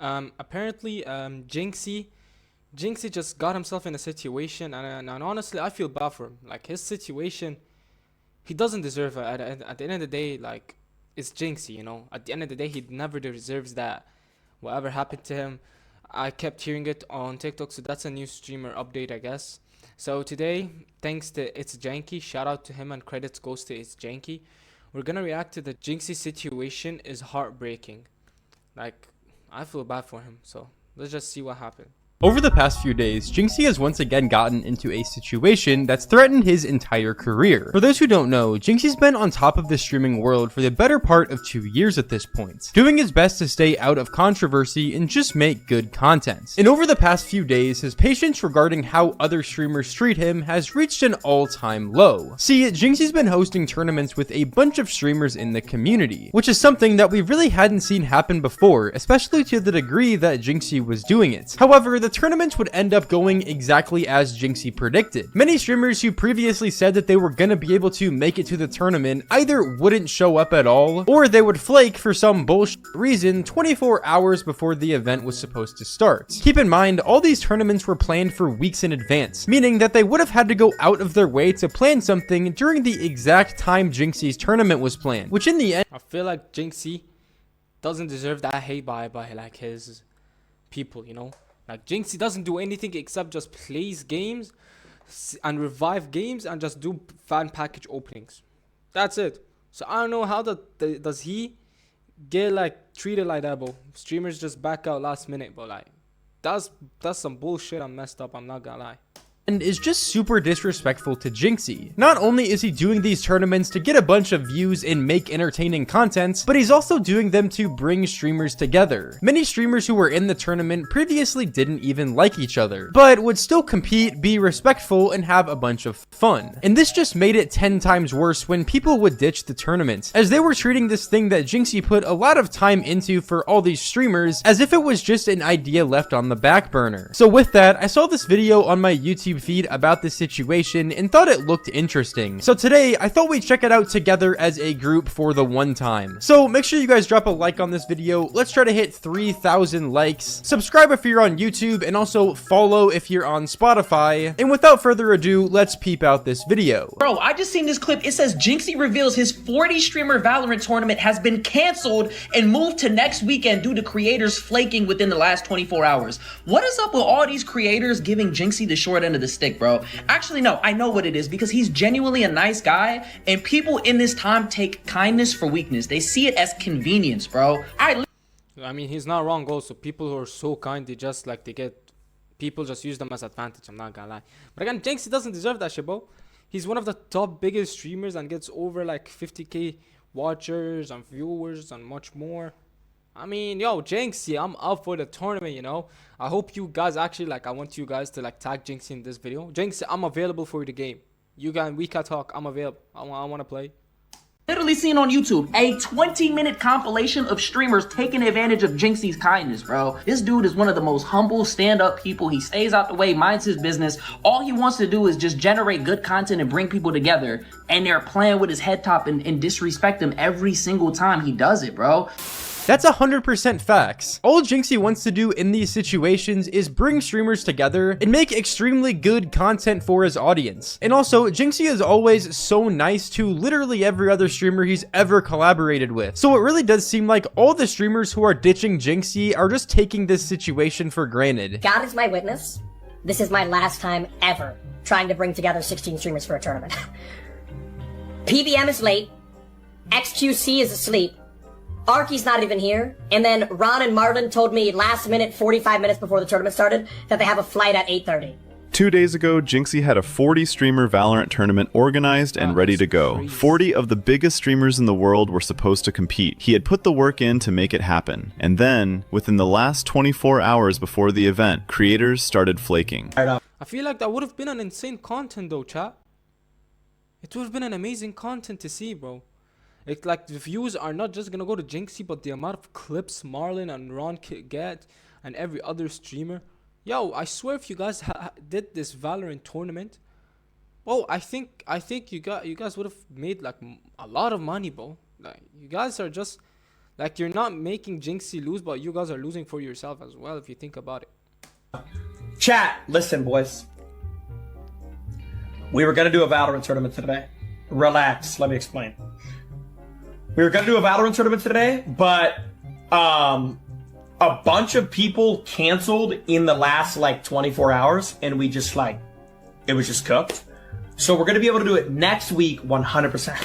Apparently, Jynxzi just got himself in a situation, and honestly, I feel bad for him. Like his situation, he doesn't deserve it. At the end of the day, like it's Jynxzi, you know. At the end of the day, he never deserves that. Whatever happened to him, I kept hearing it on TikTok, so that's a new streamer update, I guess. So today, thanks to It's Janky, shout out to him and credits goes to It's Janky. We're gonna react to the Jynxzi situation is heartbreaking. Like I feel bad for him, so let's just see what happened. Over the past few days, Jynxzi has once again gotten into a situation that's threatened his entire career. For those who don't know, Jynxzi's been on top of the streaming world for the better part of 2 years at this point, doing his best to stay out of controversy and just make good content. And over the past few days, his patience regarding how other streamers treat him has reached an all-time low. See, Jynxzi's been hosting tournaments with a bunch of streamers in the community, which is something that we really hadn't seen happen before, especially to the degree that Jynxzi was doing it. However, the tournaments would end up going exactly as Jynxzi predicted. Many streamers who previously said that they were gonna be able to make it to the tournament either wouldn't show up at all, or they would flake for some bullshit reason 24 hours before the event was supposed to start. Keep in mind, all these tournaments were planned for weeks in advance, meaning that they would have had to go out of their way to plan something during the exact time Jynxzi's tournament was planned, which in the end, I feel like Jynxzi doesn't deserve that hate by like his people, you know. Like Jynxzi doesn't do anything except just plays games and revive games and just do fan package openings. That's it. So I don't know how does he get like treated like that, bro. Streamers just back out last minute, but like that's some bullshit and messed up. I'm not gonna lie. And is just super disrespectful to Jynxzi. Not only is he doing these tournaments to get a bunch of views and make entertaining content, but he's also doing them to bring streamers together. Many streamers who were in the tournament previously didn't even like each other, but would still compete, be respectful, and have a bunch of fun. And this just made it 10 times worse when people would ditch the tournament, as they were treating this thing that Jynxzi put a lot of time into for all these streamers as if it was just an idea left on the back burner. So with that, I saw this video on my YouTube feed about this situation and thought it looked interesting. So today, I thought we'd check it out together as a group for the one time. So make sure you guys drop a like on this video. Let's try to hit 3,000 likes. Subscribe if you're on YouTube, and also follow if you're on Spotify. And without further ado, let's peep out this video. Bro, I just seen this clip. It says Jynxzi reveals his 40 streamer Valorant tournament has been canceled and moved to next weekend due to creators flaking within the last 24 hours. What is up with all these creators giving Jynxzi the short end of the stick, bro? Actually, no, I know what it is, because he's genuinely a nice guy, and people in this time take kindness for weakness. They see it as convenience, bro. I mean, he's not wrong also. People who are so kind, they get people just use them as advantage. I'm not gonna lie. But again, Jynxzi doesn't deserve that shit, bro. He's one of the top biggest streamers and gets over like 50k watchers and viewers and much more. I mean, yo, Jynxzi, I'm up for the tournament, you know. I hope you guys actually, like, I want you guys to, like, tag Jynxzi in this video. Jynxzi, I'm available for the game. We can talk. I'm available. I want to play. Literally seen on YouTube a 20-minute compilation of streamers taking advantage of Jynxzi's kindness, bro. This dude is one of the most humble stand-up people. He stays out the way, minds his business. All he wants to do is just generate good content and bring people together, and they're playing with his head top and disrespect him every single time he does it, bro. That's 100% facts. All Jynxzi wants to do in these situations is bring streamers together and make extremely good content for his audience. And also, Jynxzi is always so nice to literally every other streamer he's ever collaborated with. So it really does seem like all the streamers who are ditching Jynxzi are just taking this situation for granted. God is my witness. This is my last time ever trying to bring together 16 streamers for a tournament. PBM is late. XQC is asleep. Arky's not even here, and then Ron and Marlon told me last minute, 45 minutes before the tournament started, that they have a flight at 8:30. 2 days ago, Jynxzi had a 40 streamer Valorant tournament organized and ready to go. 40 of the biggest streamers in the world were supposed to compete. He had put the work in to make it happen. And then, within the last 24 hours before the event, creators started flaking. I feel like that would have been an insane content though, chat. It would have been an amazing content to see, bro. It's like the views are not just gonna go to Jynxzi, but the amount of clips Marlon and Ron get and every other streamer. Yo, I swear if you guys did this Valorant tournament, bro, I think you guys would have made like a lot of money, bro. Like you guys are just Like, you're not making Jynxzi lose, but you guys are losing for yourself as well if you think about it. Chat, listen, boys. We were gonna do a Valorant tournament today. Relax, let me explain. We were gonna do a Valorant tournament today, but a bunch of people canceled in the last like 24 hours, and we just like, it was just cooked. So we're gonna be able to do it next week, 100%.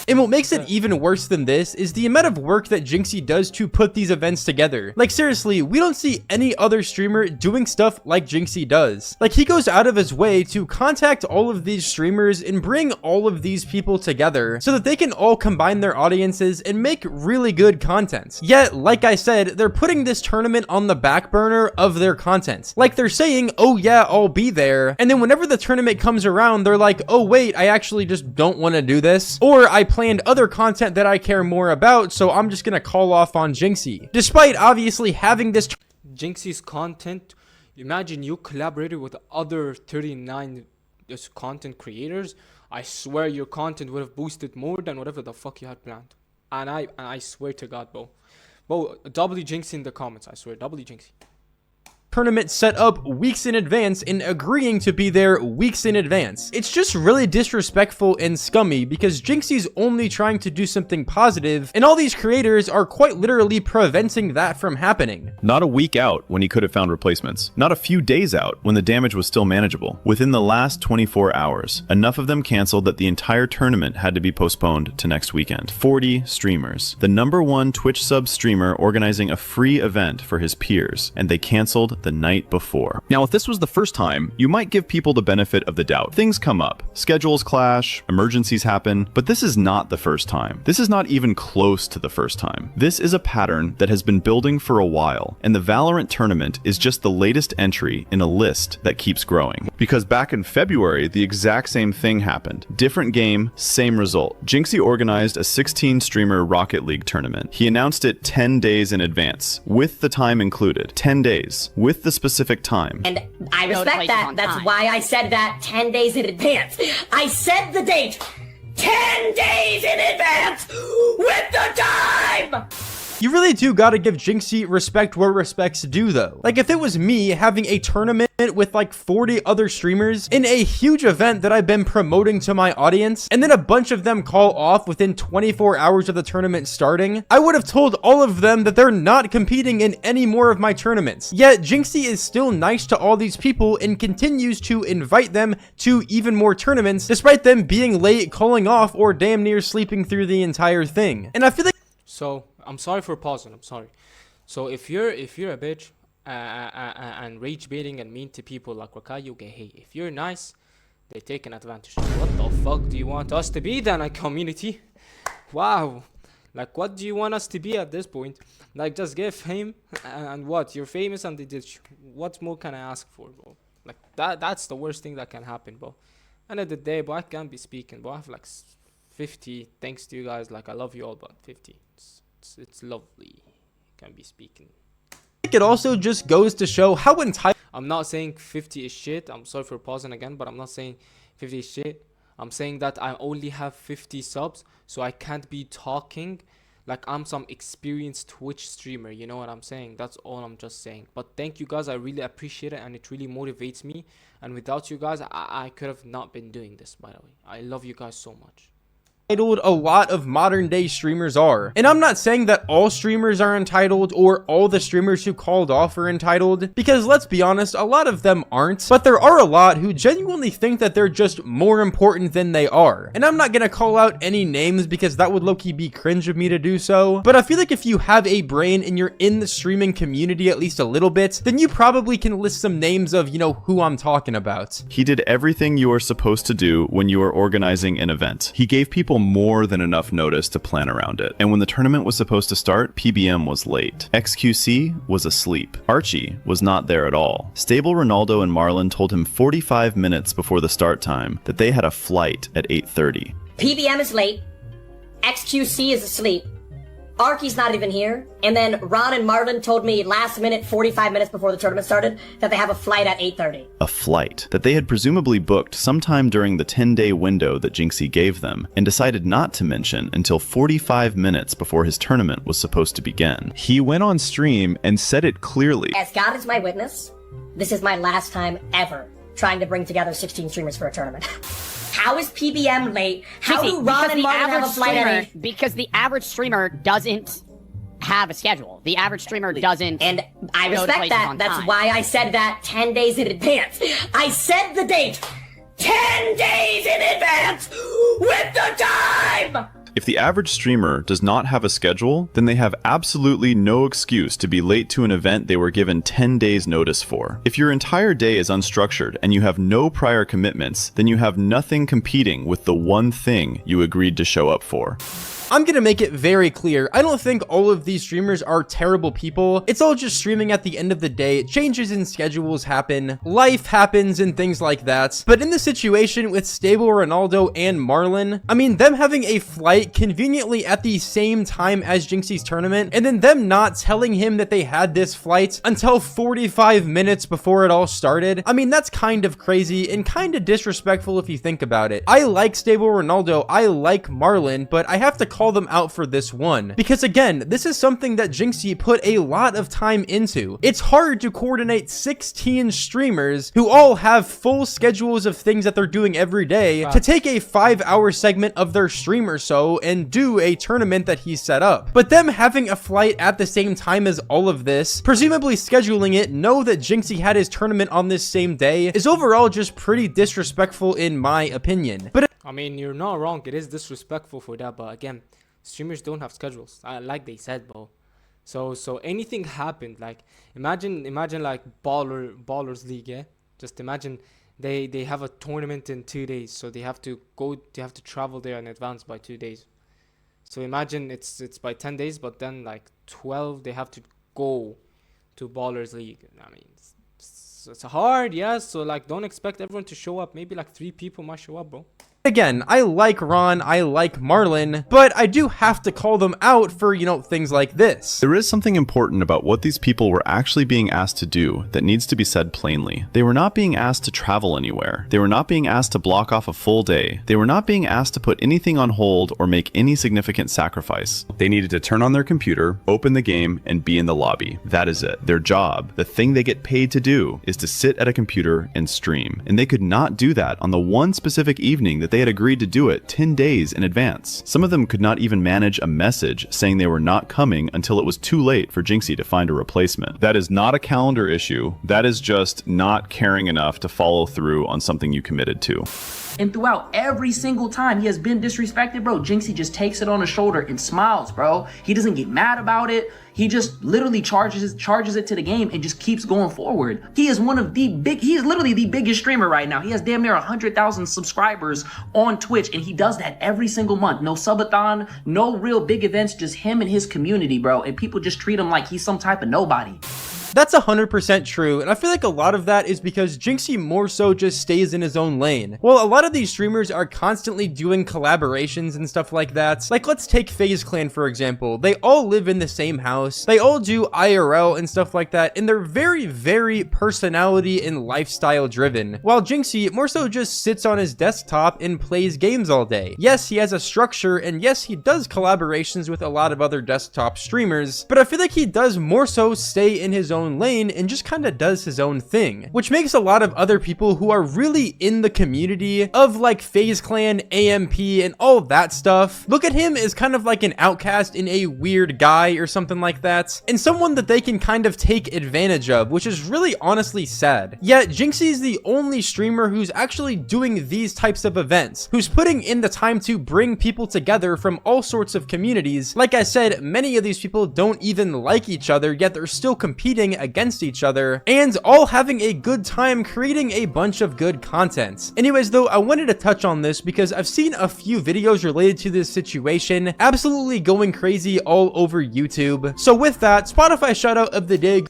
And what makes it even worse than this is the amount of work that Jynxzi does to put these events together. Like, seriously, we don't see any other streamer doing stuff like Jynxzi does. Like, he goes out of his way to contact all of these streamers and bring all of these people together so that they can all combine their audiences and make really good content. Yet, like I said, they're putting this tournament on the back burner of their content. Like, they're saying, oh yeah, I'll be there. And then whenever the tournament comes around, they're like, oh wait, I actually just don't want to do this. Or I planned other content that I care more about, so I'm just gonna call off on Jynxzi. Despite obviously having this Jynxzi's content, imagine you collaborated with other 39 content creators. I swear your content would have boosted more than whatever the fuck you had planned. And I swear to God, bro, W Jynxzi in the comments. I swear, W Jynxzi. tournament set up weeks in advance and agreeing to be there weeks in advance. It's just really disrespectful and scummy because Jynxzi's only trying to do something positive, and all these creators are quite literally preventing that from happening. Not a week out when he could have found replacements. Not a few days out when the damage was still manageable. Within the last 24 hours, enough of them canceled that the entire tournament had to be postponed to next weekend. 40 streamers. The #1 Twitch sub streamer organizing a free event for his peers, and they canceled the night before. Now, if this was the first time, you might give people the benefit of the doubt. Things come up. Schedules clash, emergencies happen, but this is not the first time. This is not even close to the first time. This is a pattern that has been building for a while, and the Valorant tournament is just the latest entry in a list that keeps growing. Because back in February, the exact same thing happened. Different game, same result. Jynxzi organized a 16-streamer Rocket League tournament. He announced it 10 days in advance, with the time included. 10 days, with the specific time. And I respect that. That's why I said that 10 days in advance. I said the date 10 days in advance with the time! You really do gotta give Jynxzi respect where respect's due though. Like if it was me having a tournament with like 40 other streamers in a huge event that I've been promoting to my audience, and then a bunch of them call off within 24 hours of the tournament starting, I would have told all of them that they're not competing in any more of my tournaments. Yet Jynxzi is still nice to all these people and continues to invite them to even more tournaments despite them being late, calling off, or damn near sleeping through the entire thing. And I feel like So I'm sorry for pausing. I'm sorry. So if you're a bitch and rage baiting and mean to people like Rakayu, okay, hey, if you're nice, they're taking advantage. What the fuck do you want us to be then, a community? Wow. Like, what do you want us to be at this point? Like, just get fame and what? You're famous and they did. What more can I ask for, bro? Like that's the worst thing that can happen, bro. End of the day, bro, I can't be speaking, bro. I have like 50 thanks to you guys. Like, I love you all, but 50. It's lovely. Can be speaking. it also just goes to show how entitled. I'm not saying 50 is shit. I'm sorry for pausing again, but I'm not saying 50 is shit. I'm saying that I only have 50 subs, so I can't be talking like I'm some experienced Twitch streamer. You know what I'm saying? That's all I'm just saying. But thank you guys. I really appreciate it, and it really motivates me. And without you guys, I could have not been doing this, by the way. I love you guys so much. A lot of modern day streamers are. And I'm not saying that all streamers are entitled or all the streamers who called off are entitled, because let's be honest, a lot of them aren't, but there are a lot who genuinely think that they're just more important than they are. And I'm not gonna call out any names because that would low-key be cringe of me to do so, but I feel like if you have a brain and you're in the streaming community at least a little bit, then you probably can list some names of, you know, who I'm talking about. He did everything you are supposed to do when you are organizing an event. He gave people more than enough notice to plan around it. And when the tournament was supposed to start, PBM was late. XQC was asleep. Archie was not there at all. Stable Ronaldo and Marlon told him 45 minutes before the start time that they had a flight at 8:30. PBM is late. XQC is asleep. Arky's not even here. And then Ron and Marlon told me last minute, 45 minutes before the tournament started, that they have a flight at 8:30. A flight that they had presumably booked sometime during the 10-day window that Jynxzi gave them, and decided not to mention until 45 minutes before his tournament was supposed to begin. He went on stream and said it clearly. As God is my witness, this is my last time ever trying to bring together 16 streamers for a tournament. How is PBM late? How do Ron and Marlon have a flight at 8? Because the average streamer doesn't have a schedule. The average streamer doesn't. And I go to respect places that. on That's time. why I said that 10 days in advance. I said the date 10 days in advance with the time! If the average streamer does not have a schedule, then they have absolutely no excuse to be late to an event they were given 10 days notice for. If your entire day is unstructured and you have no prior commitments, then you have nothing competing with the one thing you agreed to show up for. I'm gonna make it very clear, I don't think all of these streamers are terrible people. It's all just streaming at the end of the day. Changes in schedules happen, life happens, and things like that. But in the situation with Stable Ronaldo and Marlon, I mean, them having a flight conveniently at the same time as Jynxzi's tournament, and then them not telling him that they had this flight until 45 minutes before it all started, I mean, that's kind of crazy and kind of disrespectful if you think about it. I like Stable Ronaldo, I like Marlon, but I have to call them out for this one, because again, this is something that Jynxzi put a lot of time into. It's hard to coordinate 16 streamers who all have full schedules of things that they're doing every day to take a 5-hour segment of their stream or so and do a tournament that he set up. But them having a flight at the same time as all of this, presumably scheduling it, know that Jynxzi had his tournament on this same day, is overall just pretty disrespectful in my opinion. But I mean, you're not wrong. It is disrespectful for that, but again, streamers don't have schedules, like they said, bro. So anything happened. Like imagine like ballers league, yeah. Just imagine they have a tournament in 2 days, so they have to travel there in advance by 2 days. So imagine it's by 10 days, but then like 12 they have to go to ballers league. I mean, it's hard, yeah. So like, don't expect everyone to show up. Maybe like 3 people might show up, bro. again, I like Ron, I like Marlon, but I do have to call them out for, you know, things like this. There is something important about what these people were actually being asked to do that needs to be said plainly. They were not being asked to travel anywhere. They were not being asked to block off a full day. They were not being asked to put anything on hold or make any significant sacrifice. They needed to turn on their computer, open the game, and be in the lobby. That is it. Their job, the thing they get paid to do, is to sit at a computer and stream. And they could not do that on the one specific evening that they had agreed to do it 10 days in advance. Some of them could not even manage a message saying they were not coming until it was too late for Jynxzi to find a replacement. That is not a calendar issue. That is just not caring enough to follow through on something you committed to. And throughout every single time he has been disrespected, bro, Jynxzi just takes it on his shoulder and smiles, bro. He doesn't get mad about it. He just literally charges it to the game and just keeps going forward. He is literally the biggest streamer right now. He has damn near 100,000 subscribers on Twitch, and he does that every single month. No subathon, no real big events, just him and his community, bro. And people just treat him like he's some type of nobody. That's 100% true, and I feel like a lot of that is because Jynxzi more so just stays in his own lane. Well, a lot of these streamers are constantly doing collaborations and stuff like that. Like, let's take FaZe Clan, for example. They all live in the same house. They all do IRL and stuff like that, and they're very, very personality and lifestyle driven. While Jynxzi more so just sits on his desktop and plays games all day. Yes, he has a structure, and yes, he does collaborations with a lot of other desktop streamers, but I feel like he does more so stay in his own lane and just kind of does his own thing, which makes a lot of other people who are really in the community of like FaZe Clan, AMP, and all that stuff look at him as kind of like an outcast and a weird guy or something like that, and someone that they can kind of take advantage of, which is really honestly sad. Yet Jynxzi is the only streamer who's actually doing these types of events, who's putting in the time to bring people together from all sorts of communities. Like I said, many of these people don't even like each other, yet they're still competing against each other and all having a good time creating a bunch of good content. Anyways though, I wanted to touch on this because I've seen a few videos related to this situation absolutely going crazy all over YouTube. So with that, Spotify shoutout of the day.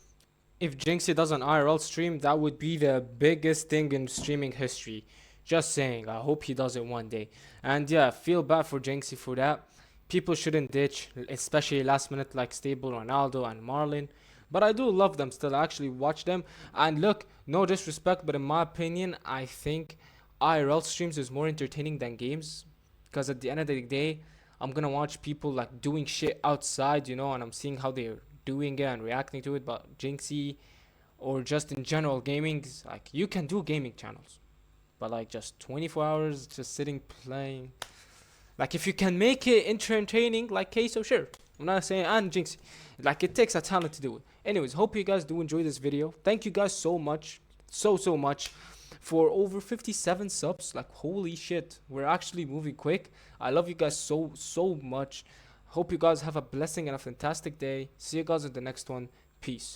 If Jynxzi does an IRL stream, that would be the biggest thing in streaming history. Just saying, I hope he does it one day. And yeah, feel bad for Jynxzi for that. People shouldn't ditch, especially last minute like Stable, Ronaldo, and Marlon. But I do love them still. I actually watch them. And look, no disrespect, but in my opinion, I think IRL streams is more entertaining than games. Because at the end of the day, I'm gonna watch people like doing shit outside, you know, and I'm seeing how they're doing it and reacting to it. But Jynxzi or just in general gaming, like you can do gaming channels, but like just 24 hours just sitting playing. Like if you can make it entertaining like Queso, sure. I'm not saying and Jynxzi. Like it takes a talent to do it. Anyways, hope you guys do enjoy this video. Thank you guys so much. So much for over 57 subs. Like holy shit. We're actually moving quick. I love you guys so much. Hope you guys have a blessing and a fantastic day. See you guys in the next one. Peace.